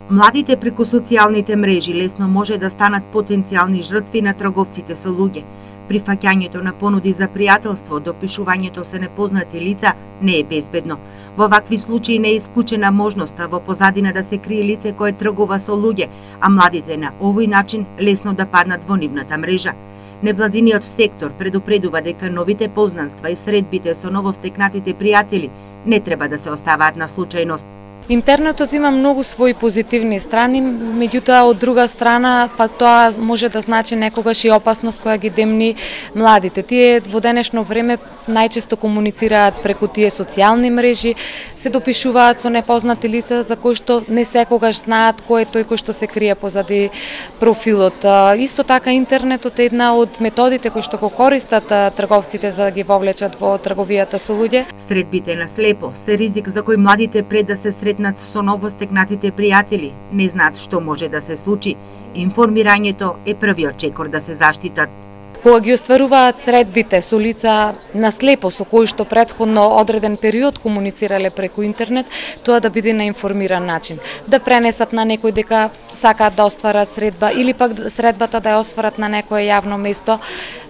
Младите преку социјалните мрежи лесно може да станат потенцијални жртви на трговците со луѓе. Прифаќањето на понуди за пријателство, допишувањето со непознати лица не е безбедно. Во вакви случаи не е исклучена можноста во позадина да се крие лице кое тргува со луѓе, а младите на овој начин лесно да паднат во нивната мрежа. Невладиниот сектор предупредува дека новите познанства и средбите со новостекнатите пријатели не треба да се оставаат на случајност. Интернетот има многу своји позитивни страни, меѓутоа од друга страна пак тоа може да значи некогаш и опасност која ги демни младите. Тие во денешно време најчесто комуницираат преку тие социјални мрежи, се допишуваат со непознати лица за кои што не секогаш знаат кој е тој кој што се крие позади профилот. Исто така интернетот е една од методите кои што го користат трговците за да ги вовлечат во трговијата со луѓе. Средбите на слепо се ризик за кој младите пред да се сретнат со новостекнатите пријатели не знаат што може да се случи. Информирањето е првиот чекор да се заштитат. Кога ги остваруваат средбите со лица на слепо со кои што претходно одреден период комуницирале преку интернет, тоа да биде на информиран начин. Да пренесат на некој дека сакаат да остварат средба или пак средбата да ја остварат на некое јавно место.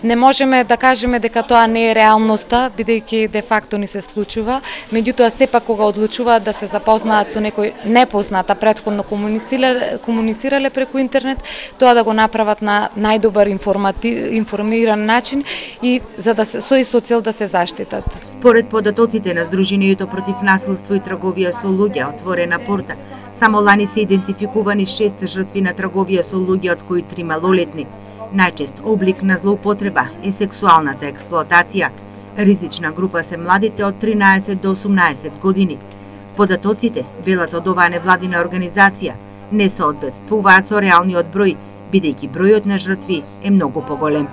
Не можеме да кажеме дека тоа не е реалноста, бидејќи де факто ни се случува, меѓутоа сепак кога одлучуваат да се запознаат со некој непозната претходно комуницирале преку интернет, тоа да го направат на најдобар информиран начин и за да се со цел да се заштитат. Според податоците на Сдруженијето против насилство и трговија со луѓе, Отворена порта, само лани се идентификувани 6 жртви на трговија со луѓе, од кои 3 малолетни. Најчест облик на злоупотреба е сексуалната експлоатација. Ризична група се младите од 13 до 18 години. Податоците, велат од оваа невладина организација, не соодветствуваат со реалниот број, бидејќи бројот на жртви е многу поголем.